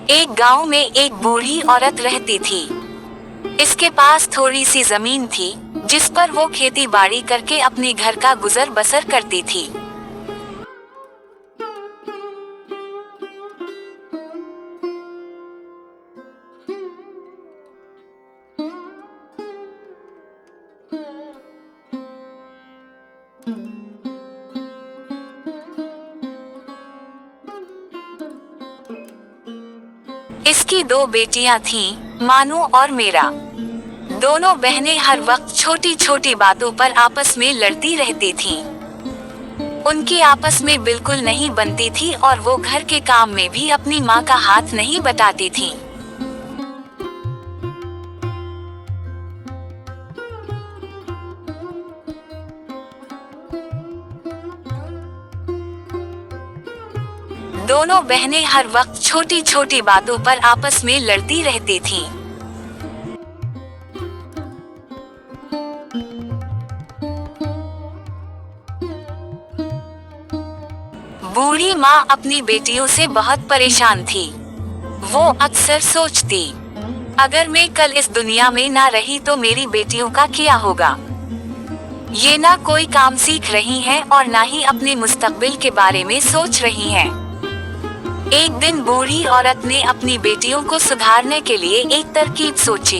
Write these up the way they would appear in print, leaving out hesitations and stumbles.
एक गांव में एक बूढ़ी औरत रहती थी। इसके पास थोड़ी सी जमीन थी जिस पर वो खेती बाड़ी करके अपने घर का गुजर बसर करती थी। इसकी दो बेटियां थीं, मानू और मेरा। दोनों बहनें हर वक्त छोटी छोटी बातों पर आपस में लड़ती रहती थीं। उनकी आपस में बिल्कुल नहीं बनती थी और वो घर के काम में भी अपनी माँ का हाथ नहीं बटाती थीं। दोनों बहनें हर वक्त छोटी छोटी बातों पर आपस में लड़ती रहती थीं। बूढ़ी माँ अपनी बेटियों से बहुत परेशान थी। वो अक्सर सोचती, अगर मैं कल इस दुनिया में ना रही तो मेरी बेटियों का क्या होगा। ये ना कोई काम सीख रही हैं और ना ही अपने मुस्तकबिल के बारे में सोच रही हैं। एक दिन बूढ़ी औरत ने अपनी बेटियों को सुधारने के लिए एक तरकीब सोची।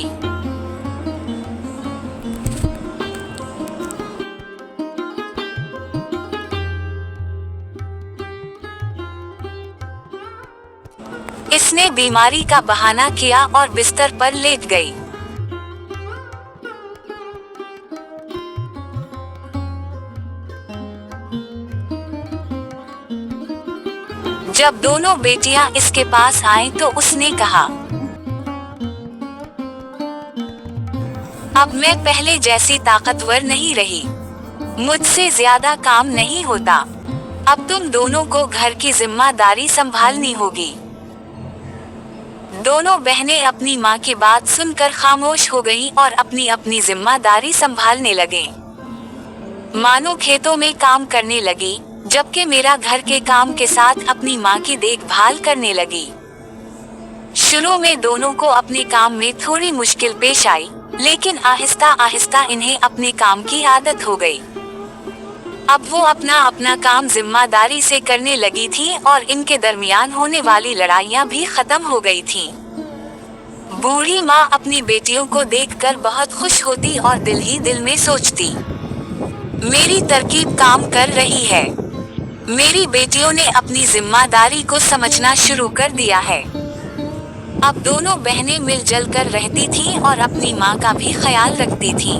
इसने बीमारी का बहाना किया और बिस्तर पर लेट गई। जब दोनों बेटियां इसके पास आईं तो उसने कहा, अब मैं पहले जैसी ताकतवर नहीं रही, मुझसे ज्यादा काम नहीं होता। अब तुम दोनों को घर की जिम्मेदारी संभालनी होगी। दोनों बहनें अपनी माँ की बात सुनकर खामोश हो गईं और अपनी अपनी जिम्मेदारी संभालने लगीं। मानो खेतों में काम करने लगी, जबकि मेरा घर के काम के साथ अपनी माँ की देखभाल करने लगी। शुरू में दोनों को अपने काम में थोड़ी मुश्किल पेश आई, लेकिन आहिस्ता आहिस्ता इन्हें अपने काम की आदत हो गई। अब वो अपना अपना काम जिम्मेदारी से करने लगी थी और इनके दरमियान होने वाली लड़ाइयाँ भी खत्म हो गई थीं। बूढ़ी माँ अपनी बेटियों को देखकर बहुत खुश होती और दिल ही दिल में सोचती, मेरी तरकीब काम कर रही है। मेरी बेटियों ने अपनी जिम्मेदारी को समझना शुरू कर दिया है। अब दोनों बहनें मिलजुल कर रहती थीं और अपनी माँ का भी ख्याल रखती थीं।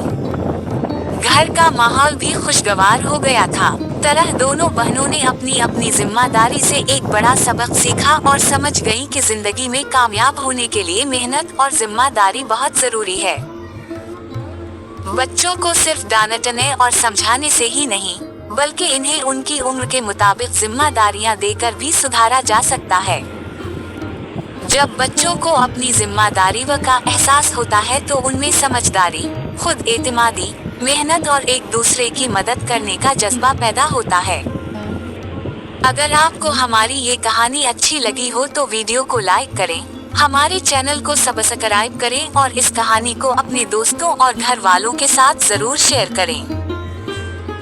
घर का माहौल भी खुशगवार हो गया था। तरह दोनों बहनों ने अपनी अपनी जिम्मेदारी से एक बड़ा सबक सीखा और समझ गईं कि जिंदगी में कामयाब होने के लिए मेहनत और जिम्मेदारी बहुत जरूरी है। बच्चों को सिर्फ डांटने और समझाने से ही नहीं, बल्कि इन्हें उनकी उम्र के मुताबिक जिम्मेदारियां देकर भी सुधारा जा सकता है। जब बच्चों को अपनी जिम्मेदारी का एहसास होता है तो उनमें समझदारी, खुद एतमादी, मेहनत और एक दूसरे की मदद करने का जज्बा पैदा होता है। अगर आपको हमारी ये कहानी अच्छी लगी हो तो वीडियो को लाइक करें, हमारे चैनल को सब्सक्राइब करें और इस कहानी को अपने दोस्तों और घर वालों के साथ जरूर शेयर करें।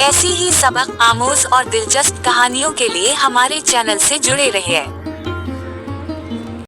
ऐसी ही सबक आमोज और दिलचस्प कहानियों के लिए हमारे चैनल से जुड़े रहिए।